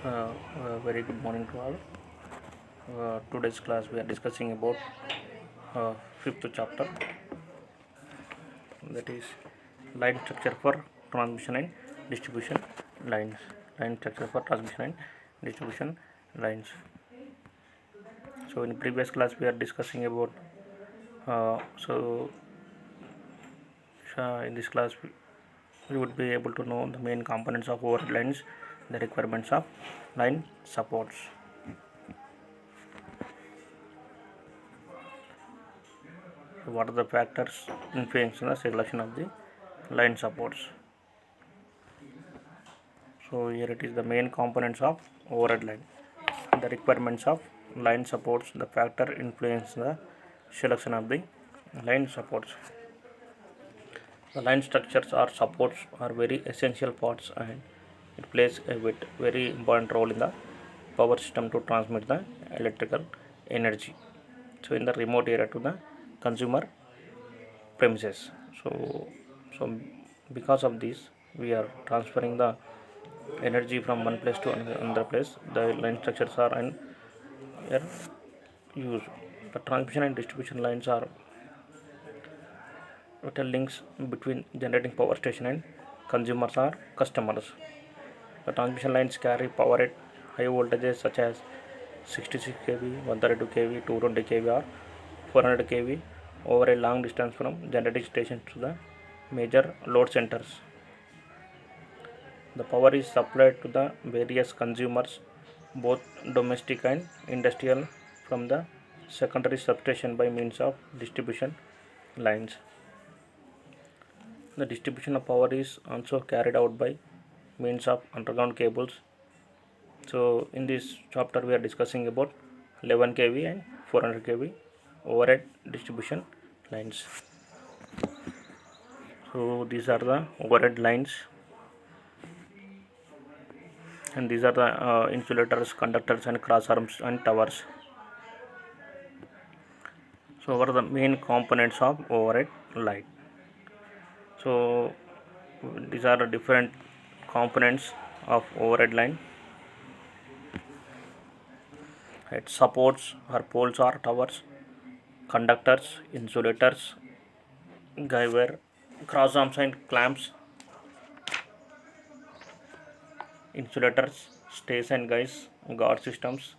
Very good morning to all. Today's class we are discussing about fifth chapter, that is line structure for transmission and distribution lines. Line structure for transmission and distribution lines. So in previous class we are discussing about uh, so in this class we would be able to know the main components of overhead lines, the requirements of line supports. So what are the factors influencing the selection of the line supports? So here it is the main components of overhead line, the requirements of line supports, the factor influence the selection of the line supports. The line structures or supports are very essential parts, and it plays a very important role in the power system to transmit the electrical energy. So in the remote area to the consumer premises. So because of this, we are transferring the energy from one place to another place. The line structures are used. The transmission and distribution lines are vital links between generating power station and consumers or customers. The transmission lines carry power at high voltages such as 66 kV, 132 kV, 220 kV or 400 kV over a long distance from generating stations to the major load centers. The power is supplied to the various consumers, both domestic and industrial, from the secondary substation by means of distribution lines. The distribution of power is also carried out by means of underground cables. So in this chapter we are discussing about 11 kV and 400 kV overhead distribution lines. So these are the overhead lines, and these are the insulators, conductors and cross arms and towers. So what are the main components of overhead line? So these are the different components of overhead line. It supports or poles or towers, conductors, insulators, guy wire, cross arms and clamps, insulators, stays and guys, guard systems,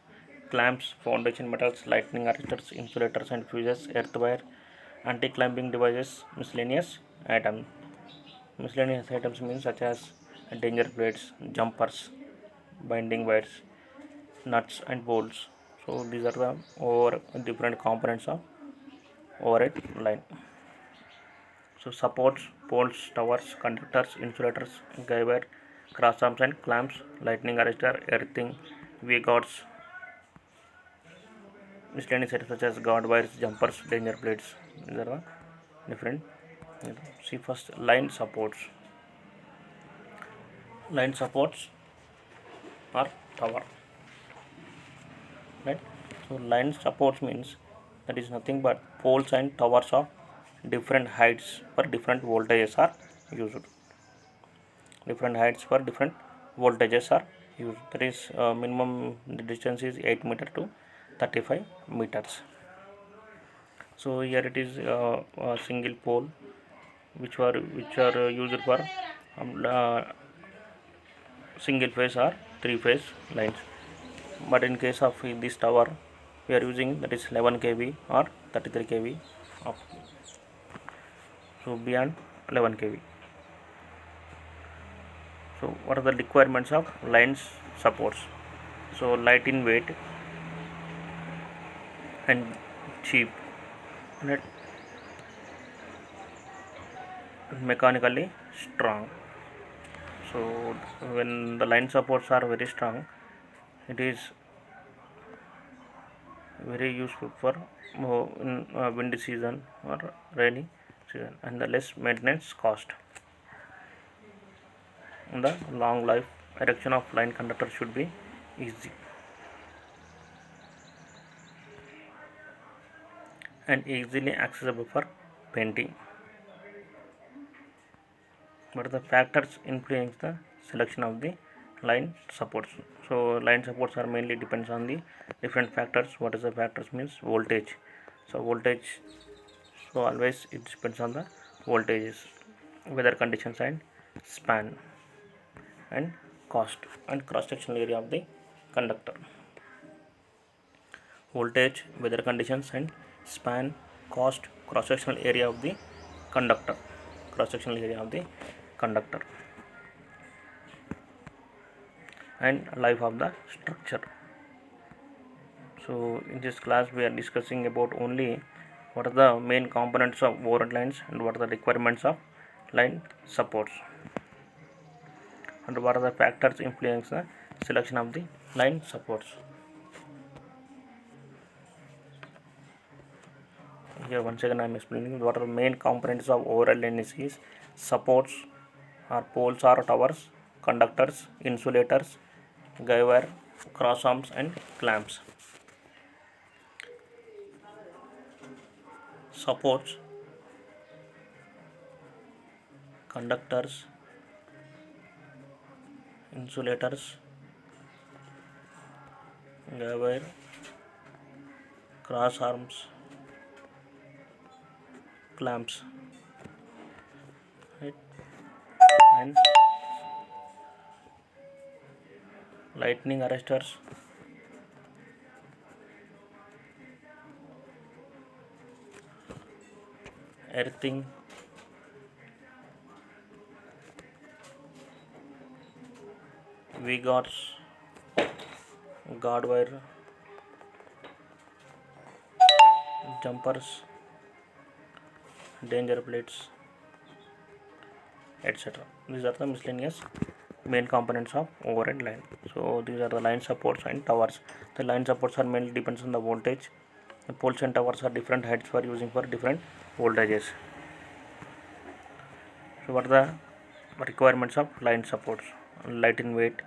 clamps, foundation metals, lightning arresters, insulators and fuses, earth wire, anti-clamping devices, miscellaneous items. Miscellaneous items means such as danger plates, jumpers, binding wires, nuts and bolts. So these are the over different components of overhead line. So supports, poles, towers, conductors, insulators, guy wire, cross arms and clamps, lightning arrestor, earthing, V guards, miscellaneous items such as guard wires, jumpers, danger plates. These are the different. See first line supports. Line supports are tower. Right? So line supports means that is nothing but poles and towers of different heights for different voltages are used. Different heights for different voltages are used. That is minimum distance is 8 meter to 35 meters. So here it is a single pole which are used for single phase or three phase lines. But in case of this tower, we are using that is 11 kV or 33 kV of, so beyond 11 kV. So what are the requirements of lines supports? So light in weight and cheap and mechanically strong. So when the line supports are very strong, it is very useful for in windy season or rainy season, and the less maintenance cost. And the long life erection of line conductor should be easy and easily accessible for painting. What are the factors influence the selection of the line supports. So line supports are mainly depends on the different factors. What is the factors means voltage. So voltage, so always it depends on the voltages, weather conditions and span and cost and cross sectional area of the conductor. Voltage, weather conditions and span, cost, cross sectional area of the conductor. Cross sectional area of the conductor and life of the structure. So in this class we are discussing about only what are the main components of overhead lines and what are the requirements of line supports and what are the factors influence the selection of the line supports. Here once again I am explaining what are the main components of overhead lines is supports or poles or towers, conductors, insulators, guy wire, cross arms and clamps. Supports, conductors, insulators, guy wire, cross arms, clamps, right? And lightning arresters, earthing, V-guards, guard wire, jumpers, danger plates, etc. These are the miscellaneous main components of overhead line. So these are the line supports and towers. The line supports are mainly depends on the voltage. The poles and towers are different heights for using for different voltages. So what are the requirements of line supports? Light in weight,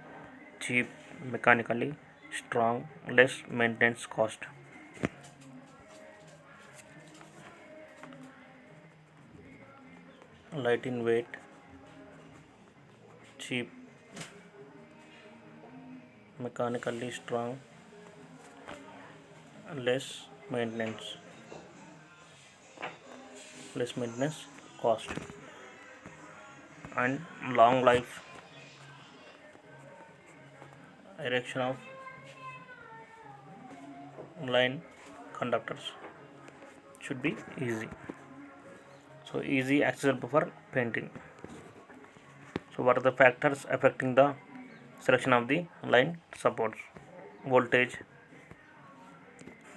cheap, mechanically strong, less maintenance cost. Light in weight, cheap, mechanically strong, less maintenance cost, and long life. Erection of line conductors should be easy. So easy accessible for painting. So what are the factors affecting the selection of the line supports? Voltage,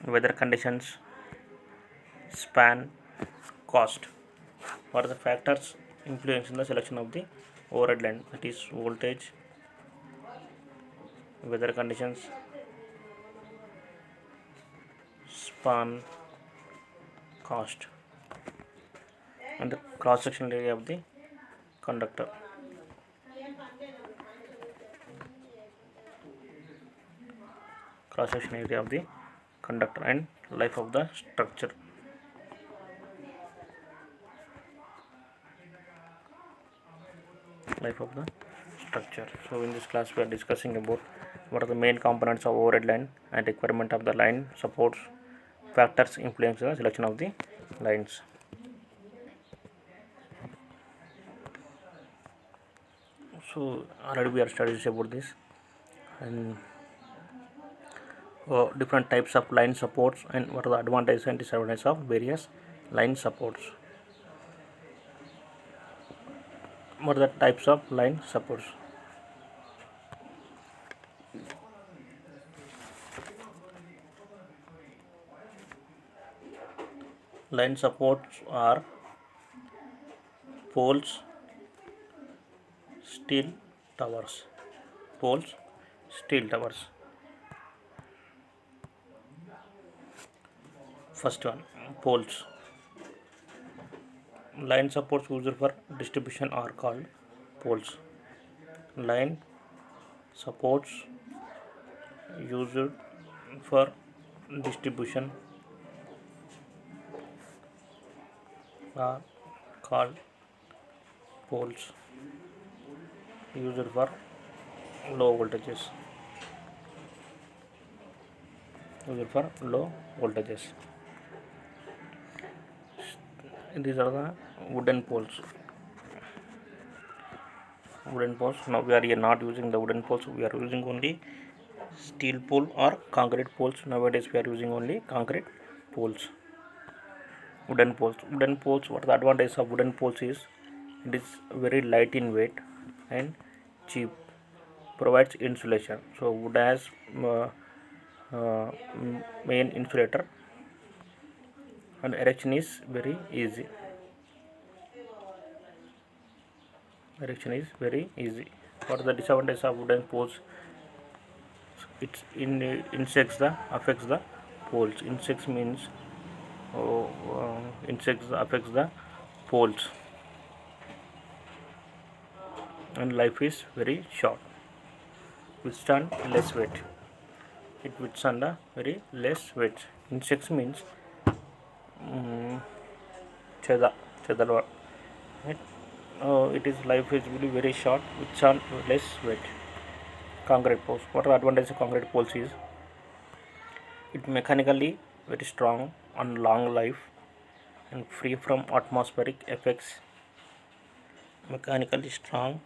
weather conditions, span, cost. What are the factors influencing the selection of the overhead line? That is voltage, weather conditions, span, cost, and the cross sectional area of the conductor. Cross section area of the conductor and life of the structure. Life of the structure. So in this class we are discussing about what are the main components of overhead line and requirement of the line supports, factors influencing the selection of the lines. So already we are studied about this and different types of line supports and what are the advantages and disadvantages of various line supports. What are the types of line supports? Line supports are poles, steel towers. Poles, steel towers. First one, poles. Line supports used for distribution are called poles. Line supports used for distribution are called poles. Used for low voltages, used for low voltages. These are the wooden poles. Now we are here not using the wooden poles, we are using only steel pole or concrete poles. Nowadays we are using only concrete poles. Wooden poles, what the advantage of wooden poles is, it is very light in weight and cheap, provides insulation. So wood has main insulator, and erection is very easy. What are the disadvantages of wooden poles? It's insects the affects the poles. Insects means insects affects the poles, and life is very short. Withstand less weight. It withstand a very less weight. Insects means cheda chedalwa. Right? It is life is very short. Withstand less weight. Concrete poles. What are the advantages of concrete poles is, it mechanically very strong and long life and free from atmospheric effects. Mechanically strong,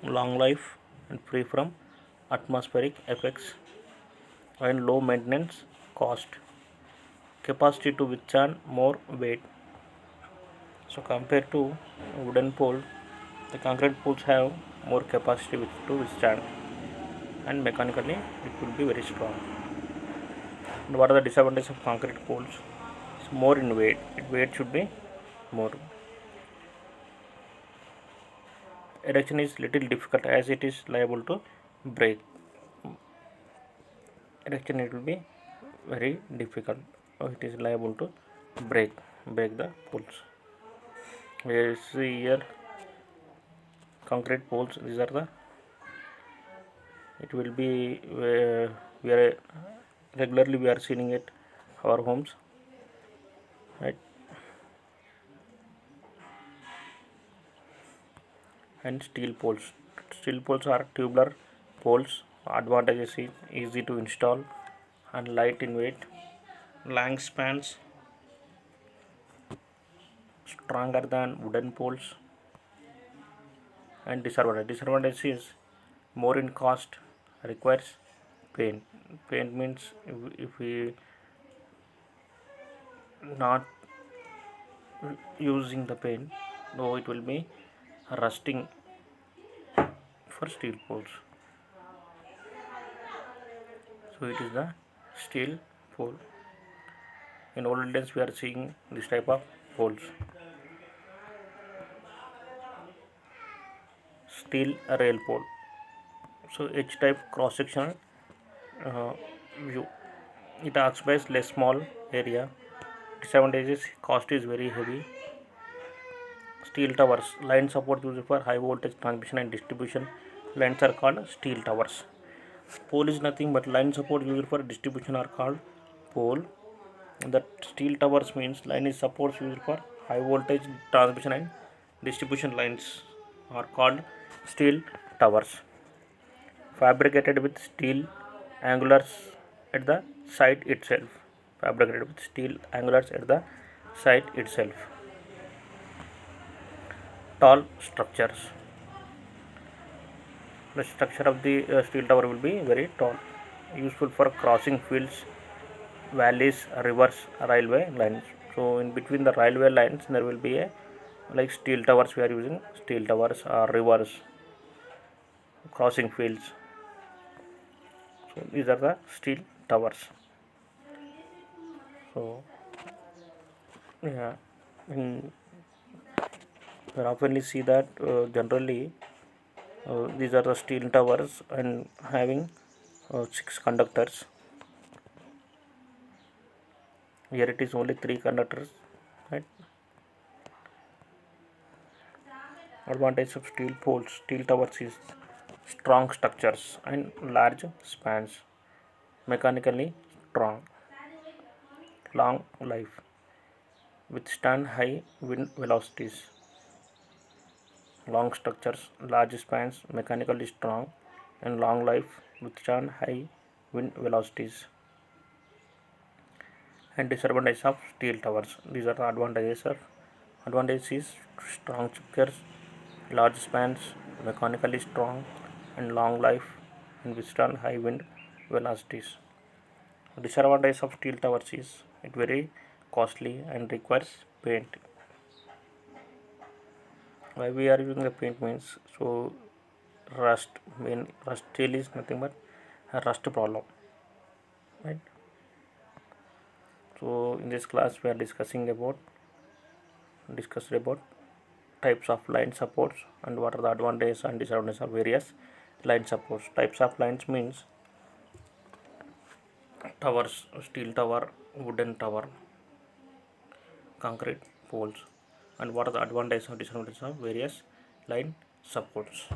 long life and free from atmospheric effects, and low maintenance cost. Capacity to withstand more weight. So compared to wooden pole, the concrete poles have more capacity to withstand, and mechanically it will be very strong. And what are the disadvantages of concrete poles? It's more in weight. Weight should be more. Erection is little difficult as it is liable to break. Erection it will be very difficult. It is liable to break the poles. We see here concrete poles. These are the. It will be we are regularly we are seeing it our homes, right? And steel poles. Steel poles are tubular poles. Advantages is easy to install and light in weight. Long spans, stronger than wooden poles. And disadvantage is more in cost, requires paint. Paint means if we not using the paint, no, it will be rusting for steel poles. So it is the steel pole. In olden days we are seeing this type of poles. Steel rail pole. So H type cross sectional view. It occupies less small area. Disadvantages, cost is very heavy. Steel towers. Line support used for high voltage transmission and distribution. Lines are called steel towers. Pole is nothing but line support used for distribution are called pole. That steel towers means line is supports used for high voltage transmission and distribution lines are called steel towers. Fabricated with steel angulars at the site itself. Fabricated with steel angulars at the site itself. Tall structures. The structure of the steel tower will be very tall, useful for crossing fields, valleys, rivers, railway lines. So in between the railway lines there will be a like steel towers. We are using steel towers or rivers, crossing fields. So these are the steel towers. So yeah, we oftenly see that generally these are the steel towers and having 6 conductors. Here it is only 3 conductors, right? Advantage of steel poles, steel towers is strong structures and large spans, mechanically strong, long life, withstand high wind velocities. Long structures, large spans, mechanically strong, and long life, withstand high wind velocities. And disadvantage of steel towers. These are the advantages. Advantage is strong structures, large spans, mechanically strong, and long life, and withstand high wind velocities. Disadvantage of steel towers is it very costly and requires paint. Why we are using the paint means, so rust, mean rust steel is nothing but a rust problem, right? So in this class we are discussed about types of line supports and what are the advantages and disadvantages of various line supports. Types of lines means towers, steel tower, wooden tower, concrete poles, and what are the advantages and disadvantages of various line supports.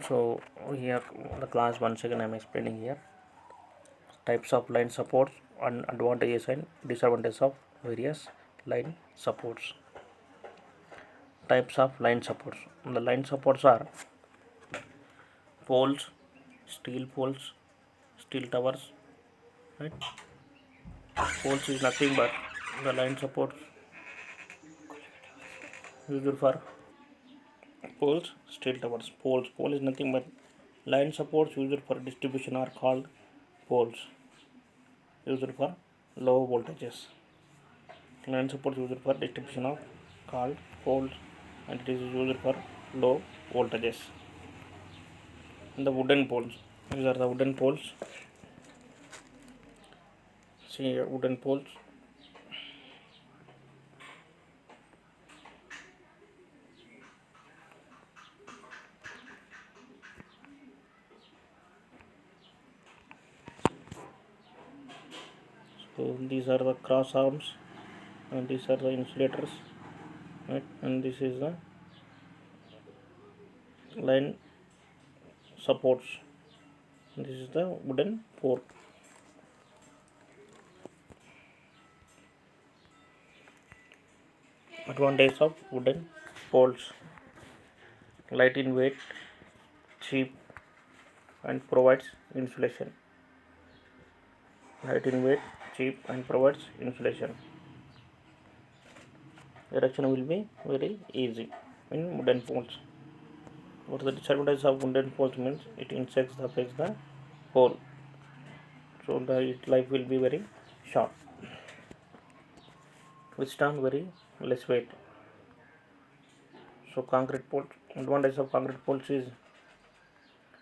So here the class once again I am explaining here types of line supports and advantages and disadvantages of various line supports. Types of line supports. The line supports are poles, steel towers, right? Poles is nothing but the line supports used for poles, steel towers. Pole is nothing but line supports used for distribution are called poles, used for low voltages. Line supports used for distribution of called poles, and it is used for low voltages. And the wooden poles. These are the wooden poles. See here, wooden poles. So these are the cross arms, and these are the insulators, right? And this is the line supports. This is the wooden pole. Advantage of wooden poles: light in weight, cheap, and provides insulation. Light in weight, cheap, and provides insulation. Erection will be very easy in wooden poles. What the disadvantage of wooden poles means? It affects the pole, so the life will be very short. Withstand very less weight. So concrete poles. Advantage of concrete poles is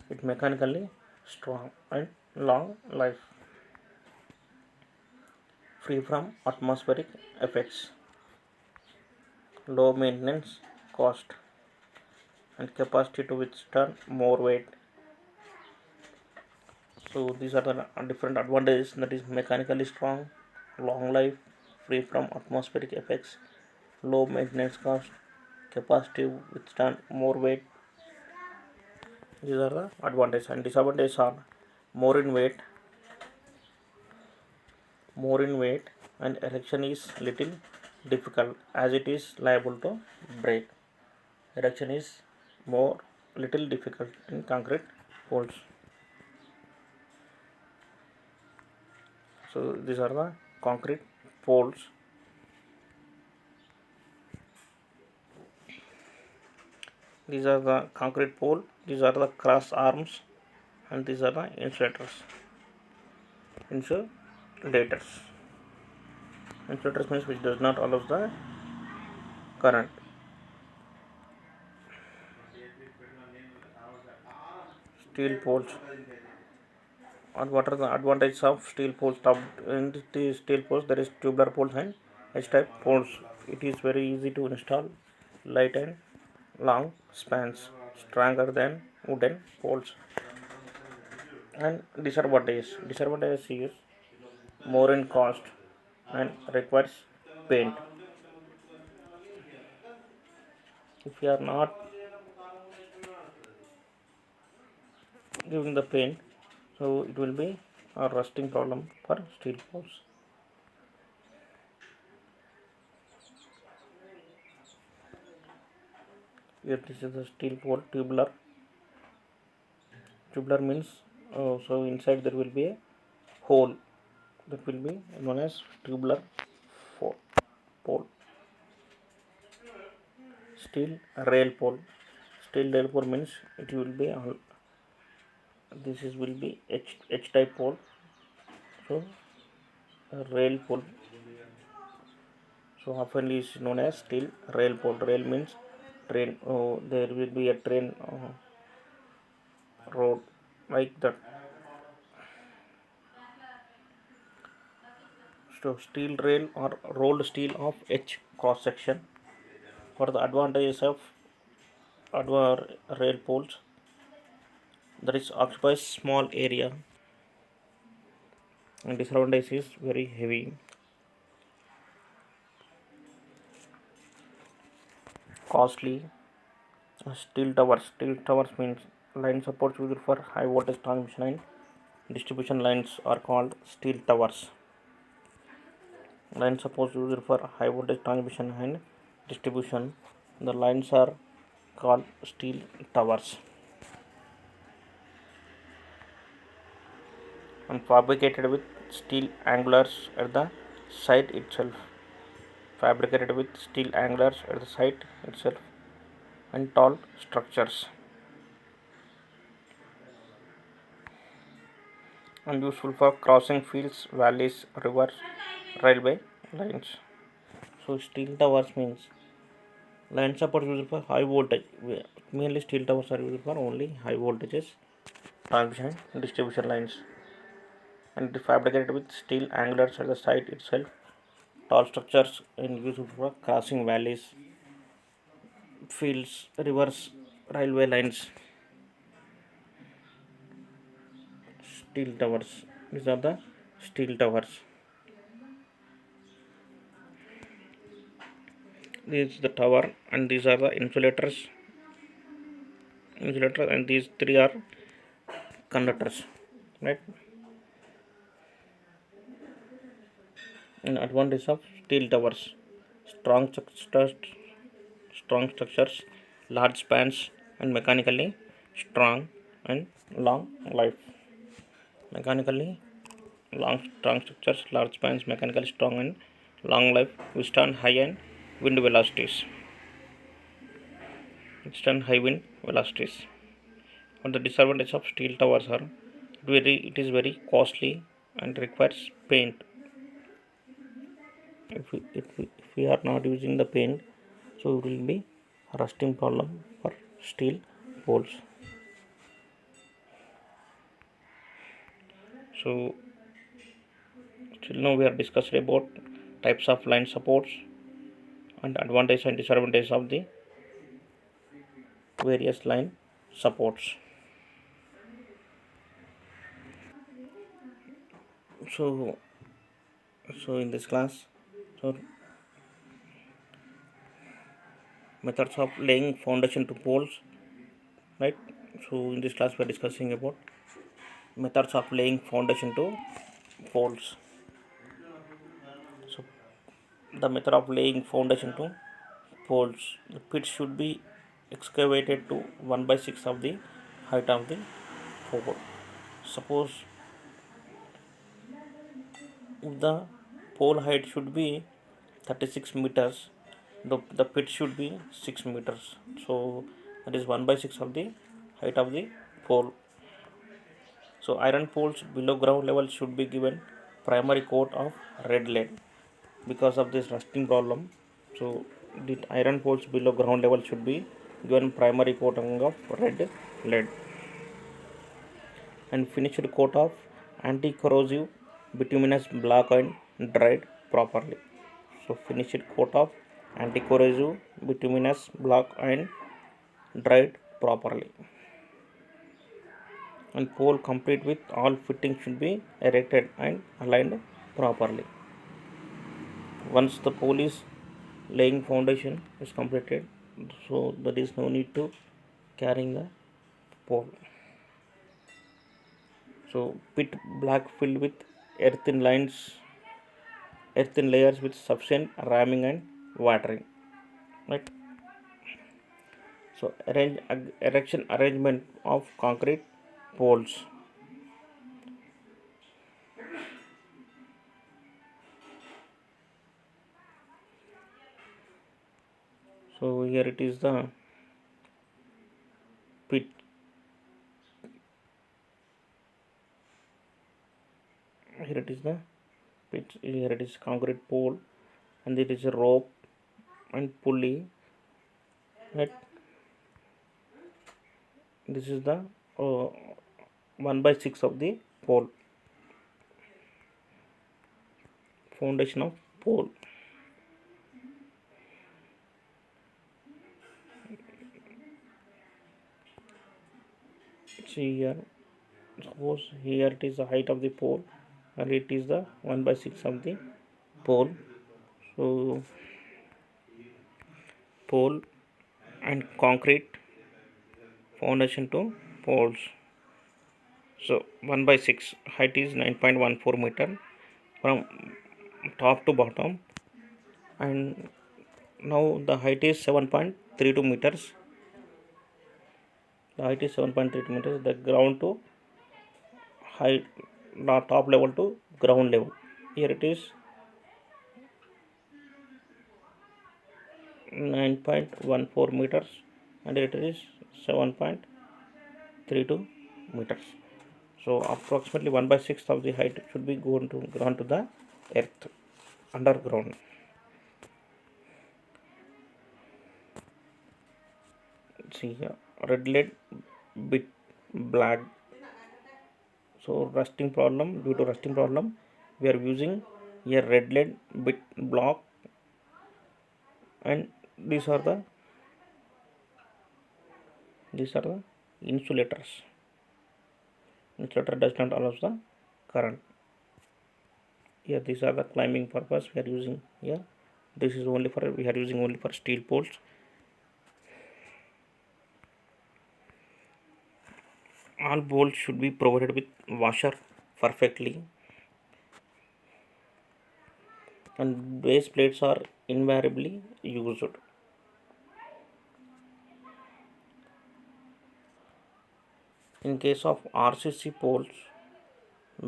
it mechanically strong and long life, free from atmospheric effects, low maintenance cost, and capacity to withstand more weight. So these are the different advantages, that is mechanically strong, long life, free from atmospheric effects, low maintenance cost, capacity to withstand more weight. These are the advantages, and disadvantages are more in weight, and erection is little difficult as it is liable to break. Erection is more little difficult in concrete poles. So these are the concrete poles. These are the concrete pole. These are the cross arms, and these are the insulators. Insulators. Insulators means which does not allow the current. Steel poles. And what are the advantages of steel poles? In the steel poles there is tubular poles and H-type poles. It is very easy to install, light and long spans, stronger than wooden poles. And disadvantages is more in cost and requires paint. If you are not giving the paint, so it will be a rusting problem for steel poles. Here this is the steel pole. Tubular means so inside there will be a hole, that will be known as tubular pole. Steel rail pole. Steel rail pole means it will be this is will be H type pole. So rail pole, so often is known as steel rail pole. Rail means train. There will be a train road like that. So steel rail or rolled steel of H cross section. For the advantages of rail poles, that is occupies small area, and disadvantage is very heavy, costly. Steel towers means line supports used for high voltage transmission and distribution lines are called steel towers. Line supports used for high voltage transmission and distribution, the lines are called steel towers, and fabricated with steel anglers at the site itself. Fabricated with steel anglers at the site itself, and tall structures, and useful for crossing fields, valleys, rivers, railway lines. So steel towers means line support used for high voltage. Mainly steel towers are used for only high voltages transmission and distribution lines, and fabricated with steel anglers at the site itself. Tall structures and used for crossing valleys, fields, rivers, railway lines. Steel towers. These are the steel towers. This is the tower, and these are the insulators. And these three are conductors, right? And advantage of steel towers: strong structures, large spans, and mechanically strong and long life. Mechanically strong structures, large spans, mechanically strong and long life, withstand high and wind velocities. Withstand high wind velocities. But the disadvantage of steel towers are it is very costly and requires paint. If we are not using the paint, so it will be a rusting problem for steel poles. So till now we are discussed about types of line supports and advantage and disadvantage of the various line supports. So in this class, so methods of laying foundation to poles, right? So in this class we are discussing about methods of laying foundation to poles. So the method of laying foundation to poles, the pit should be excavated to 1/6 of the height of the pole. Suppose the pole height should be 36 meters, the pit should be 6 meters, so that is 1/6 of the height of the pole. So iron poles below ground level should be given primary coat of red lead because of this rusting problem. So the iron poles below ground level should be given primary coating of red lead, and finished coat of anti-corrosive bituminous block and dried properly. So finished coat of anti-corrosive bituminous block and dried properly. And pole complete with all fittings should be erected and aligned properly. Once the pole is laying foundation is completed, so there is no need to carrying the pole. So pit black filled with earthen layers with sufficient ramming and watering, right? So erection arrangement of concrete poles. So here it is the pit. Here it is the pit. Here it is concrete pole, and it is a rope and pulley. Right. This is the 1/6 of the pole. Foundation of pole. See here. Suppose here it is the height of the pole, and it is the 1/6 of the pole. So pole and concrete foundation to poles. So 1/6 height is 9.14 meter from top to bottom, and now the height is 7.32 meters. The height is 7.32 meters. The ground to height, top level to ground level. Here it is 9.14 meters, and it is 7.32 meters. So approximately 1/6 of the height should be gone to the earth underground. See here, red lead bit black. So rusting problem, due to rusting problem, we are using a red lead bit block, and these are the insulators. Insulator does not allow the current. Here these are the climbing purpose we are using here. This is only for, we are using only for steel poles. All bolts should be provided with washer perfectly, and base plates are invariably used. In case of RCC poles,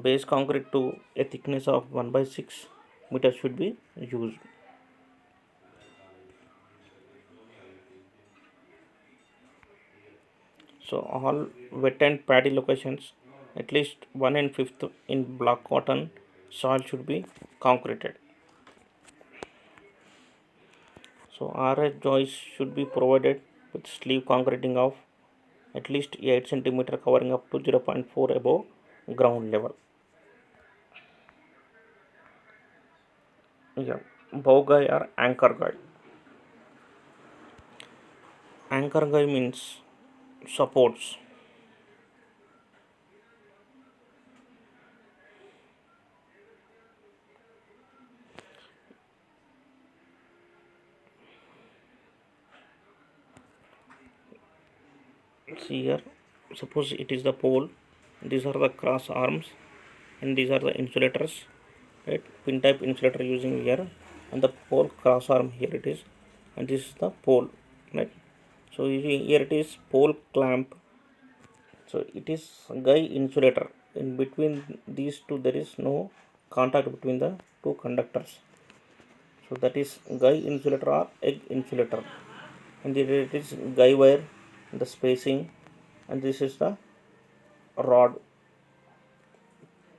base concrete to a thickness of 1/6 meter should be used. So all wet and paddy locations, at least 1/5 in block cotton soil should be concreted. So RS joists should be provided with sleeve concreting of at least 8 cm covering up to 0.4 above ground level. Yeah, bow guy or anchor guy. Anchor guy means supports. See here, suppose it is the pole. These are the cross arms, and these are the insulators. Right, pin type insulator using here, and the pole cross arm here it is, and this is the pole. Right. So here it is pole clamp. So it is guy insulator. In between these two, there is no contact between the two conductors. So that is guy insulator or egg insulator, and it is guy wire, the spacing, and this is the rod,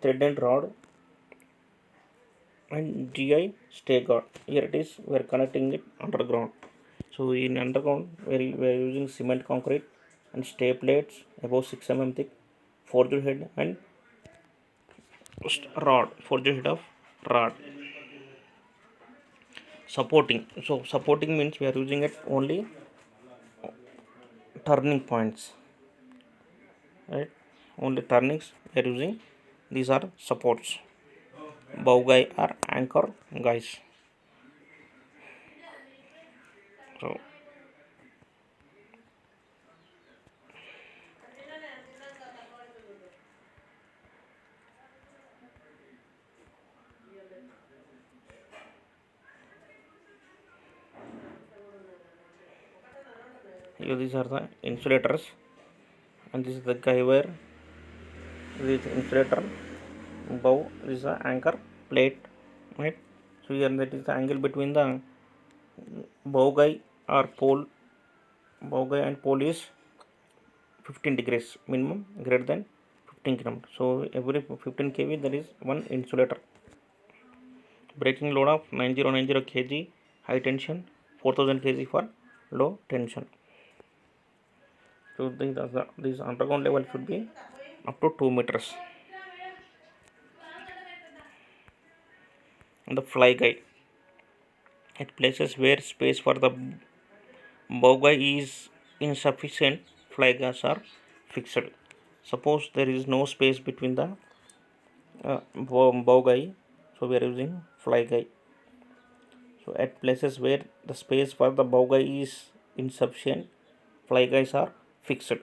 thread and rod, and GI stay guard. Here it is, we are connecting it underground. So in underground, we are using cement concrete and stay plates above 6 mm thick, forged head and forged head of rod. Supporting. So supporting means we are using it only turning points. Right? Only turnings we are using. These are supports. Bow guy or anchor guys. So Here these are the insulators, and this is the guy wire. This is insulator bow. This is the anchor plate, right? So here that is the angle between the bow guy or pole. Bow guy and pole is 15 degrees minimum, greater than 15 km. So every 15 kV there is one insulator. Breaking load of 9090 kg high tension, 4000 kg for low tension. So this underground level should be up to 2 meters. And the fly guy, at places where space for the bow guy is insufficient, fly guys are fixed. Suppose there is no space between the bow guy, so we are using fly guy. So at places where the space for the bow guy is insufficient, fly guys are fixed.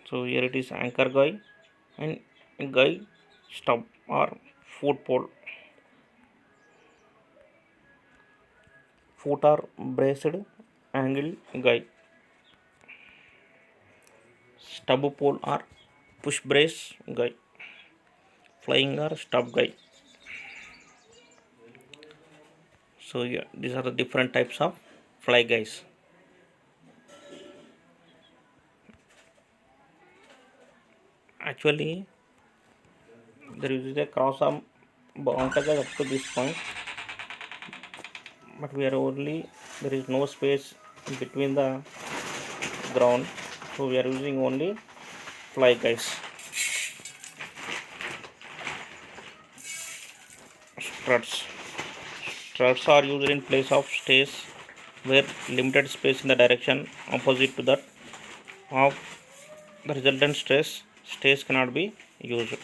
So here it is anchor guy and guy stub or foot pole. Foot are braced angle guy. Stub pole or push brace guy. Flying or stub guy. So yeah, these are the different types of fly guys. Actually, there is a cross arm anchor guy up to this point, but we are only there is no space between the ground, so we are using only fly guys. Struts. Struts are used in place of stays where limited space in the direction opposite to that of the resultant stress. Stays cannot be used.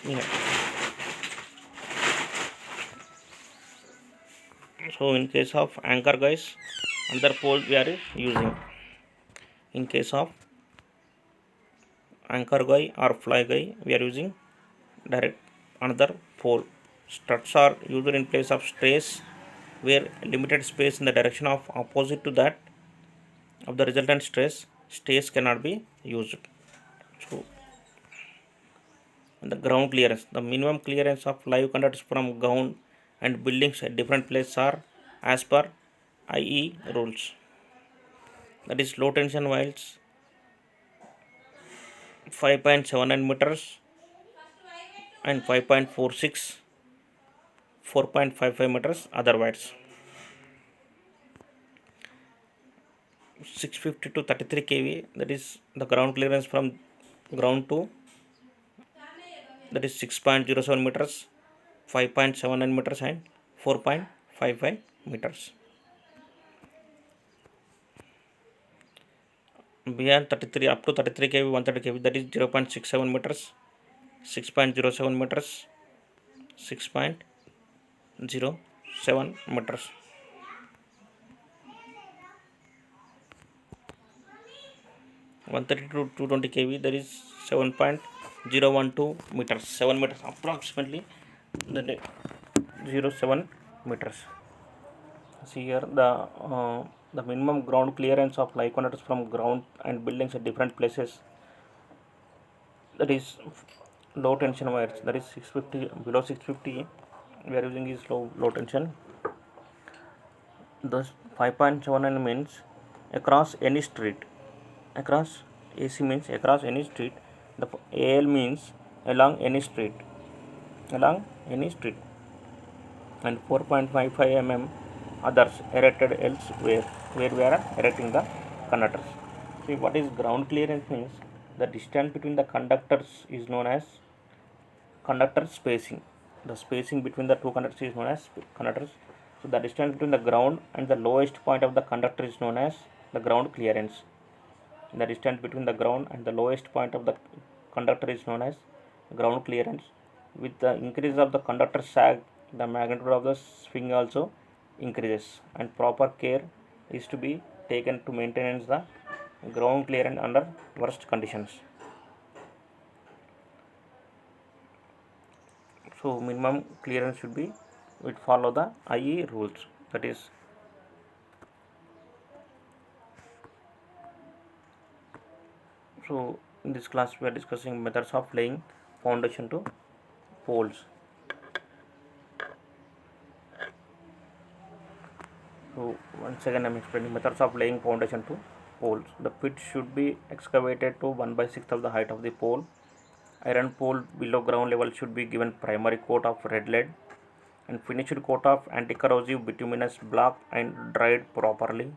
Yeah. So in case of anchor guys, another pole we are using. In case of anchor guy or fly guy, we are using direct another pole. Struts are used in place of strays where limited space in the direction of opposite to that of the resultant stress. Stays cannot be used. So the ground clearance, the minimum clearance of live conductors from ground and buildings at different places are as per IE rules. That is low tension wires 5.79 meters and 5.46 4.55 meters otherwise. 650 to 33 kV, that is the ground clearance from ground to, that is 6.07 meters, 5.79 meters and 4.55 meters. Beyond 33 up to 33 kV 130 kV, that is 0.67 meters, 6.07 meters, 6.07 meters. 130 to 220 kV, there is 7.012 meters, 7 meters approximately, that is 0.7 meters. See here the minimum ground clearance of live conductors from ground and buildings at different places, that is low tension wires, that is 650, below 650 we are using is low tension. Thus 5.79 means across any street, across AC means across any street, the AL means along any street, along any street, and 4.55 mm others erected elsewhere where we are erecting the conductors. See what is ground clearance means the distance between the conductors is known as conductor spacing. The spacing between the two conductors is known as conductors. So the distance between the ground and the lowest point of the conductor is known as the ground clearance. The distance between the ground and the lowest point of the conductor is known as ground clearance. With the increase of the conductor sag, the magnitude of the swing also increases, and proper care is to be taken to maintain the ground clearance under worst conditions. So minimum clearance should be, it follow the IE rules. That is, so in this class we are discussing methods of laying foundation to poles. So once again I am explaining methods of laying foundation to poles. The pit should be excavated to 1/6 of the height of the pole. Iron pole below ground level should be given primary coat of red lead and finished coat of anti-corrosive bituminous block and dried properly.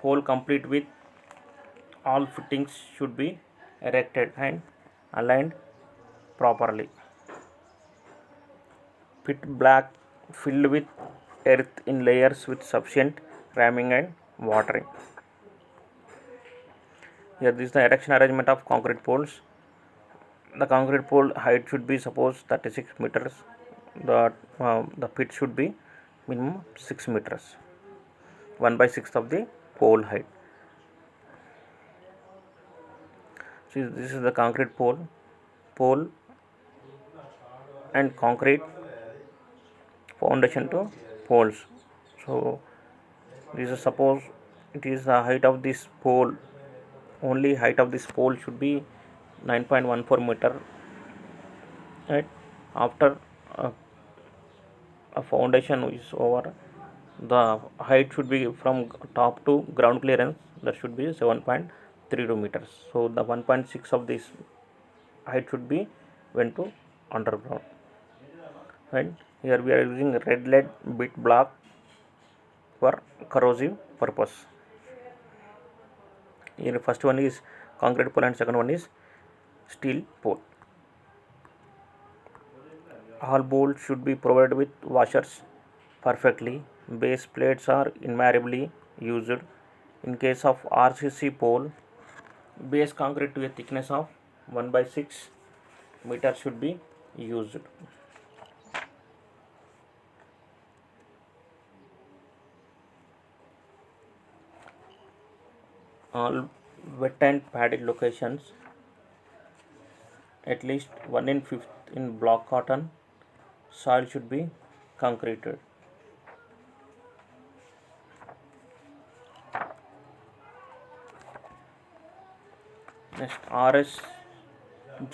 Pole complete with all fittings should be erected and aligned properly. Pit black filled with earth in layers with sufficient ramming and watering. Here this is the erection arrangement of concrete poles. The concrete pole height should be suppose 36 meters. The pit should be minimum 6 meters, 1/6 of the pole height. So this is the concrete pole and concrete foundation to poles. So this is suppose it is the height of this pole, only height of this pole should be 9.14 meter, right? After a foundation is over, the height should be from top to ground clearance, that should be 7.32 meters. So the 1.6 of this height should be went to underground. And here we are using red lead bit block for corrosive purpose. Here first one is concrete pole and second one is steel pole. All bolts should be provided with washers perfectly. Base plates are invariably used. In case of RCC pole, base concrete to a thickness of 1/6 meter should be used. All wet and padded locations, at least 1/5 in block cotton soil should be concreted. Next, RS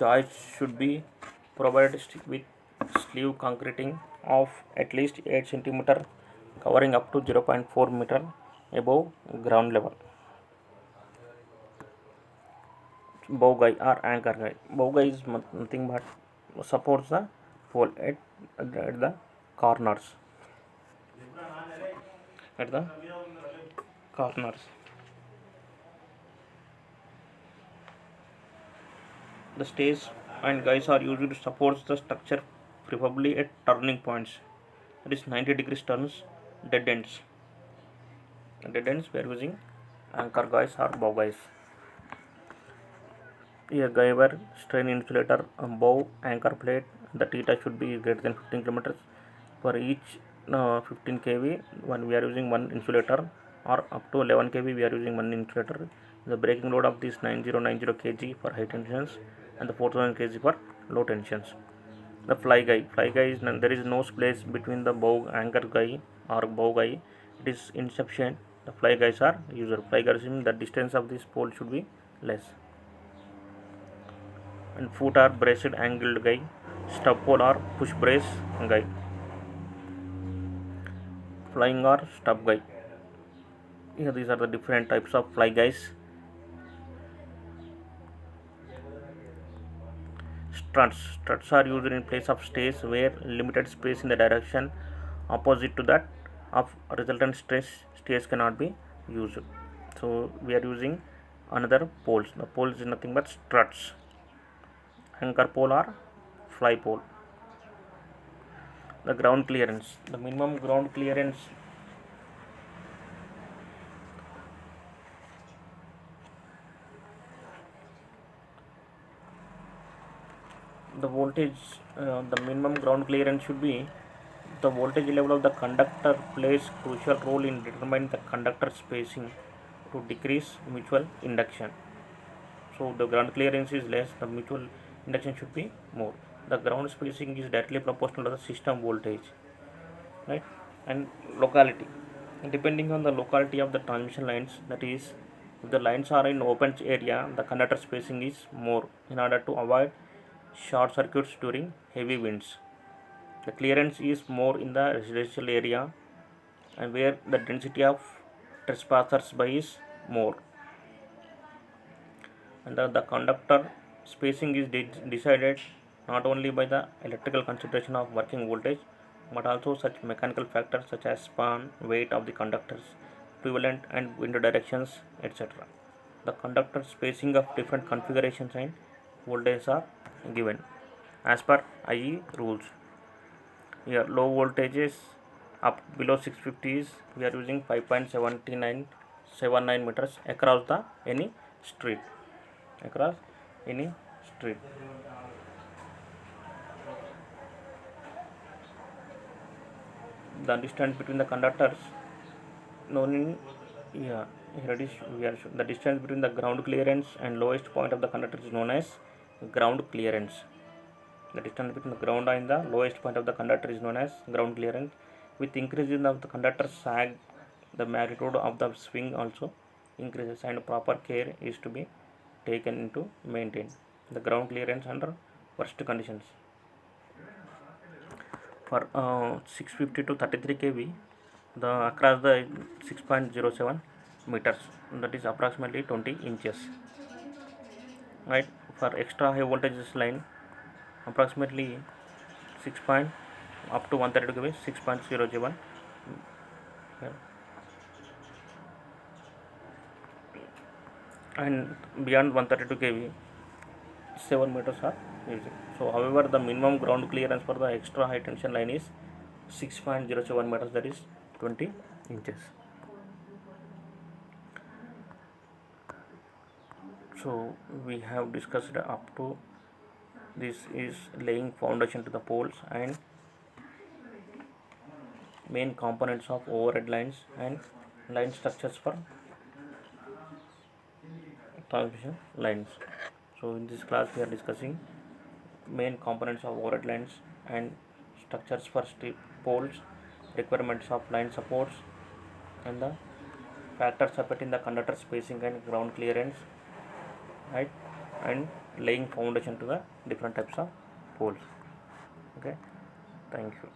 joists should be provided with sleeve concreting of at least 8 cm covering up to 0.4 meter above ground level. Bow guy or anchor guy. Bow guy is nothing but supports the pole at the corners. At the corners. The stays and guys are used to support the structure, preferably at turning points. That is 90-degree turns, dead ends. Dead ends we are using anchor guys or bow guys. Here Guyver strain insulator bow anchor plate. The theta should be greater than 15 kilometers. For each 15 kV, we are using one insulator, or up to 11 kV we are using one insulator. The breaking load of this 9090 kg for high tensions and the 4000 kg for low tensions. The fly guy is there is no space between the bow anchor guy or bow guy. It is insufficient. The fly guys are used. Fly guys mean the distance of this pole should be less. And foot or braced angled guy, stub pole or push brace guy, flying or stub guy. Here these are the different types of fly guys. Struts are used in place of stays where limited space in the direction opposite to that of resultant stays cannot be used. So we are using another poles. The poles is nothing but struts, anchor pole or fly pole. The ground clearance, the minimum ground clearance the voltage, the minimum ground clearance should be the voltage level of the conductor plays crucial role in determining the conductor spacing to decrease mutual induction. So the ground clearance is less, the mutual induction should be more. The ground spacing is directly proportional to the system voltage, right? And locality, depending on the locality of the transmission lines, that is, if the lines are in open area, the conductor spacing is more in order to avoid short circuits during heavy winds. The clearance is more in the residential area and where the density of trespassers by is more. And the conductor spacing is decided not only by the electrical consideration of working voltage but also such mechanical factors such as span, weight of the conductors, prevalent and wind directions, etc. The conductor spacing of different configurations and voltages are given as per IE rules. Here low voltages up below 650 is we are using 5.7979 meters across the any street, across any street. The distance between the conductors known in, yeah, here it is, we are the distance between the ground clearance and lowest point of the conductor is known as ground clearance. The distance between the ground and the lowest point of the conductor is known as ground clearance. With increasing of the conductor sag, the magnitude of the swing also increases and proper care is to be taken into maintain the ground clearance under worst conditions. For 650 to 33 kV, the across the 6.07 meters, that is approximately 20 inches, right? For extra high voltage line, approximately 6 point up to 132 kV 6.07, yeah. And beyond 132 kV 7 meters are used. So however, the minimum ground clearance for the extra high tension line is 6.07 meters, that is 20 inches. So we have discussed up to this is laying foundation to the poles and main components of overhead lines and line structures for transmission lines. So in this class we are discussing main components of overhead lines and structures for strip poles, requirements of line supports, and the factors affecting the conductor spacing and ground clearance, right? And laying foundation to the different types of poles. Okay, thank you.